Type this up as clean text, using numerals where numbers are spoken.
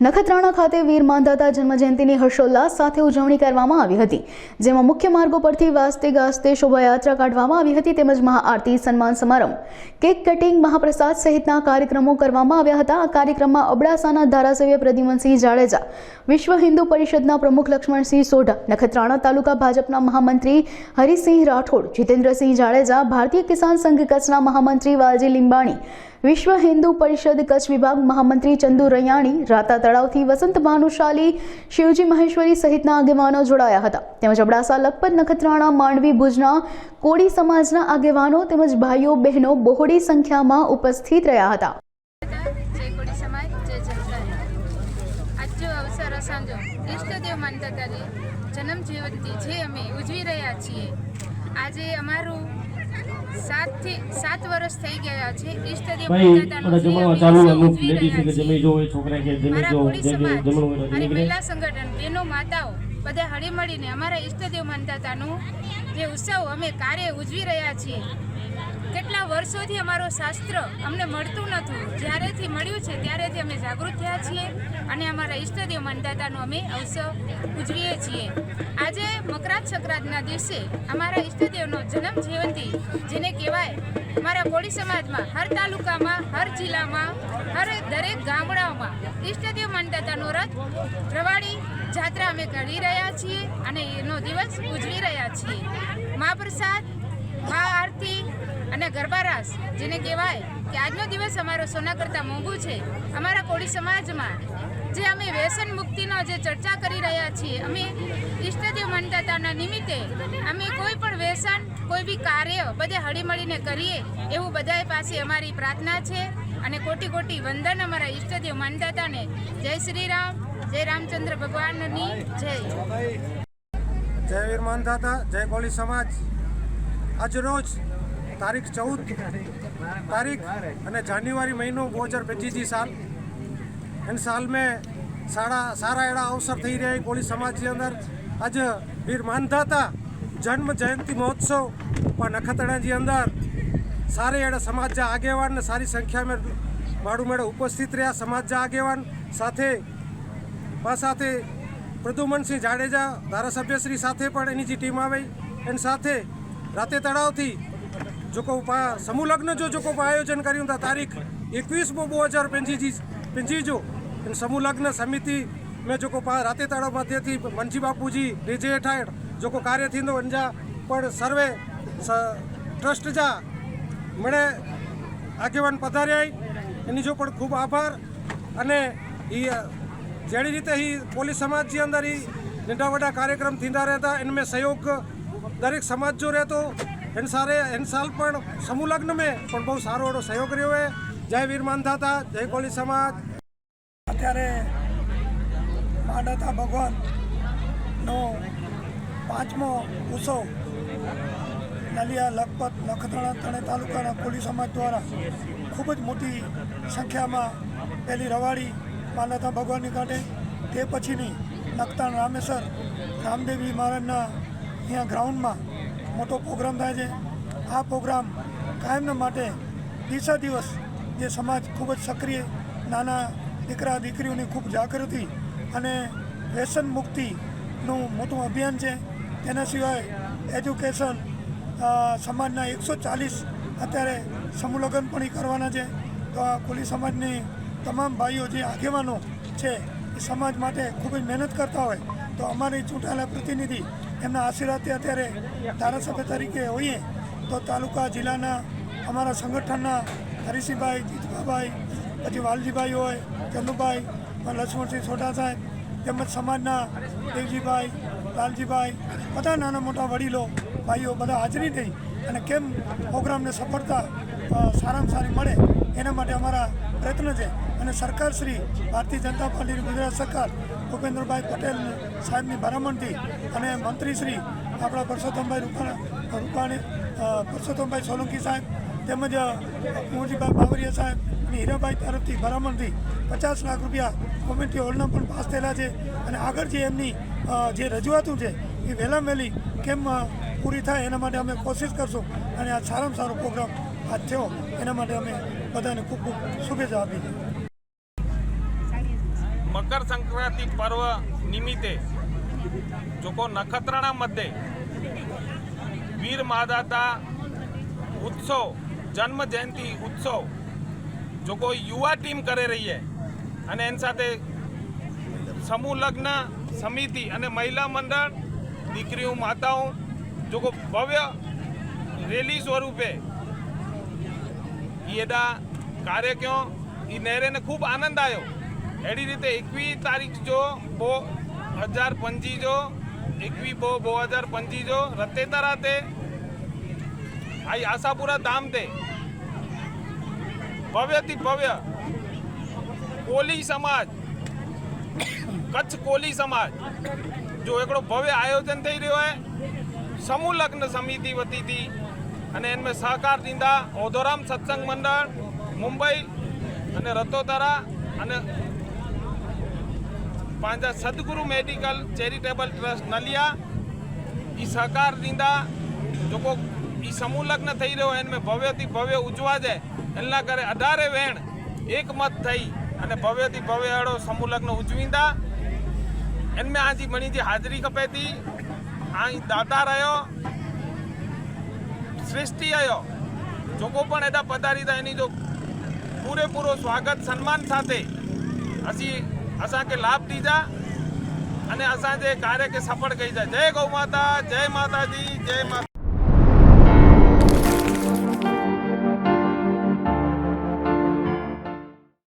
નખત્રાણા ખાતે વીર માંધાતા જન્મજયંતિની હર્ષોલ્લાસ સાથે ઉજવણી કરવામાં આવી હતી, જેમાં મુખ્ય માર્ગો પરથી વાજતે ગાજતે શોભાયાત્રા કાઢવામાં આવી હતી તેમજ મહાઆરતી, સન્માન સમારંભ, કેક કટિંગ, મહાપ્રસાદ સહિતના કાર્યક્રમો કરવામાં આવ્યા હતા। આ કાર્યક્રમમાં અબડાસાના ધારાસભ્ય પ્રદ્યુમનસિંહ જાડેજા, વિશ્વ હિન્દુ પરિષદના પ્રમુખ લક્ષ્મણસિંહ સોઢા, નખત્રાણા તાલુકા ભાજપના મહામંત્રી હરિસિંહ રાઠોડ, જીતેન્દ્રસિંહ જાડેજા, ભારતીય કિસાન સંઘ કચ્છના મહામંત્રી વાલજી લીંબાણી, વિશ્વ હિન્દુ પરિષદ કચ્છ વિભાગ મહામંત્રી ચંદુ રૈયાણી, રાતા તળાવથી વસંત ભાનુશાલી, શિવજી મહેશ્વરી સહિતના આગેવાનો જોડાયા હતા। તેમજ અબડાસા, લખપત, નખત્રાણા, માંડવી, ભુજના કોળી સમાજના આગેવાનો તેમજ ભાઈઓ બહેનો બહોળી સંખ્યામાં ઉપસ્થિત રહ્યા હતા। જન્મ જયંતિ જે અમે ઉજવી રહ્યા છીએ, આજે અમારું 7 વર્ષ થઈ ગયા છે। ઈષ્ટદેવ મહિલા સંગઠન બહેનો માતાઓ બધા હળીમળીને અમારા ઈષ્ટદેવ મંદાતાનું જે ઉત્સવ અમે કાર્ય ઉજવી રહ્યા છીએ। કેટલા વર્ષોથી અમારો શાસ્ત્ર અમને મળતું નહોતું, જ્યારેથી મળ્યું છે ત્યારેથી અમે જાગૃત થયા છીએ અને અમારા ઈષ્ટદેવ મંદાતાનો અમે અવસર ઉજવીએ છીએ। આજે મકરાત સંક્રાંતના દિવસે અમારા ઈષ્ટદેવનો જન્મ જયંતિ જેને કહેવાય, અમારા કોળી સમાજમાં હર તાલુકામાં, હર જિલ્લામાં, દરેક ગામડાઓમાં ઈષ્ટદેવ મંદાતાનો રથ રવાડી જાત્રા અમે કાઢી રહ્યા છીએ અને એનો દિવસ ઉજવી રહ્યા છીએ। મહાપ્રસાદ, મહાઆરતી અને ગરબા રાસ જેને કહેવાય કે આજનો દિવસ અમારો સોના કરતાં મોંઘું છે। અમારા કોળી સમાજમાં જે અમે વ્યસન મુક્તિનો જે ચર્ચા કરી રહ્યા છીએ, અમે ઈષ્ટદેવ મંદાતાના નિમિત્તે અમે કોઈ પણ વ્યસન, કોઈ બી કાર્ય બધે હળીમળીને કરીએ એવું બધાય પાસે અમારી પ્રાર્થના છે અને કોટી કોટી વંદન અમારા ઈષ્ટદેવ મંદાતાને। જય શ્રી રામ, જય રામચંદ્ર ભગવાનની જય। જય વીર માંધાતા, જય કોળી સમાજ। આજ रोज तारीख 14 तारीख અને જાન્યુઆરી મહિનો 2025 साल इन साल में सारा एड़ा अवसर थी रहा है कोળી समाज के अंदर। आज वीर मानधाता जन्म जयंती महोत्सव पर नखत्राणा जी अंदर सारे एड़ा समाज जा आगेवान ने सारी संख्या में माड़ू मेड़े उपस्थित रहा। समाज जा आगेवान साथे प्रद्युमनसिंह जाडेजा धारासभ्यश्री साथे पण एनी जी टीम आई एन साथे राते तड़ाव थी जो को समूह लग्न जो को आयोजन करूँ था तारीख 21/2025 जो समूह लग्न समिति में जो को राते तड़ाव मध्य थी मनजी बापूजी डीजे हेठाड़ जो को कार्य थी अंजा पर सर्वे ट्रस्ट जा मणे आगेवान पधार्या एनी जो पण खूब आभार। अने जेड़ी रीते ही कोली समाज जी अंदर ही निंडा वडा कार्यक्रम थींदा रहता, इनमें सहयोग दरेक समाज जो रहतो इन साल पण समूह लग्न में पण बहुत सारो एवो सहयोग रह्यो है। जय वीर मानधाता, जय कोली समाज। अत्यारे मानधाता भगवाननो 5मो उत्सव नलिया, लखपत, नखत्राणा त्रणेय तालुकाना कोली समाज द्वारा खूब ज मोटी संख्या में पहली रवाड़ी मानधाता भगवाननी काढे, ते पछीनी नखत्राणा रामेश्वर रामदेवी महाराजना अहींया ग्राउंड में मोटो प्रोग्राम थाय छे। आ प्रोग्राम कायमना माटे दिवसे दिवस जे समाज खूब ज सक्रिय, नाना दीकरा दीकरीओनी खूब जागृति अने व्यसन मुक्तिनुं मोटुं अभियान छे। तेना सिवाय एज्युकेशन समाजना 140 अत्यारे समूह लग्न पण करवाना छे। तो आ कोली समाजनी तमाम भाईओ जे आगेवानो छे ए समाज माटे खूब ज मेहनत करता होय तो अमारी चूंटायेला प्रतिनिधि एमना आशीर्वादथी अत्यारे धारासभ्य तरीके होईए तो तालुका जिल्लाना अमारा संगठनना हरिसिंहभाई, जीतभाई, पछी वालजीभाई होय, चंदुभाई, लक्ष्मणसिंह सोढा साहेब તેમજ સમાજના દેવજીભાઈ, લાલજીભાઈ બધા નાના મોટા વડીલો ભાઈઓ બધા હાજરી થઈ અને કેમ પ્રોગ્રામને સફળતા સારામાં સારી મળે એના માટે અમારા પ્રયત્ન છે। અને સરકાર શ્રી ભારતીય જનતા પાર્ટીની ગુજરાત સરકાર ભૂપેન્દ્રભાઈ પટેલ સાહેબની ભલામણથી અને મંત્રી શ્રી આપણા પરસોત્તમભાઈ સોલંકી સાહેબ તેમજ કુંવરજીભાઈ બાવરિયા સાહેબ અને હીરાભાઈ તરફથી ભલામણથી 50 લાખ રૂપિયા કોમ્યુનિટી હોલના પણ પાસ થયેલા છે અને આગળ જે એમની જે રજૂઆતો છે એ વહેલા વહેલી કેમ પૂરી થાય એના માટે અમે કોશિશ કરશું અને આ સારામાં સારો પ્રોગ્રામ आज थयो एना माटे अमे बधाने खूब खूब शुभेच्छा आपी। मकर संक्रांति पर्व निमित्ते जो नखत्राणा मध्य वीर मादाता उत्सव जन्म जयंती उत्सव जो कोई युवा टीम करे रही है અને એની સાથે સમૂહ લગ્ન સમિતિ અને મહિલા મંડળ દીકરીઓ માતાઓ જો કો ભવ્ય રેલી સ્વરૂપે એડા કાર્યક્રમ એ નેરે ને ખૂબ આનંદ આવ્યો એડી રીતે 21 તારીખ જો 2025 જો 21/2/2025 જો રતેતા રાતે આ આશાપુરા ધામ તે ભવ્યથી ભવ્ય कोली समाज कच्छ कोली समाज जो एकड़ो भव्य आयोजन थी रो है समूह लग्न समिति वती थी अने इनमें सहकार दींदा ओधोराम सत्संग मंडल मुंबई अने रतोतरा अने पांजा सदगुरु मेडिकल चेरिटेबल ट्रस्ट नलिया ई सहकार दींदा जो को ई समूह लग्न थी रो है इनमें भव्य थी भव्य उजवा जाए एना करे 18 वेण एक मत थी અને ભવ્યથી ભવ્ય અડો સમૂહ લગ્ન ઉજવીંदा इनमें आज मणी जी हाजरी खपे थी आई दाता रहो सृष्टि आयो जो को पण एदा पधारी था एनी जो पूरेपूरो स्वागत सन्मान साथे असी असा के लाभ दीजा अने असा जे कार्य के सफल कई जाए। जय गौ माता, जय माता जी, जय माता।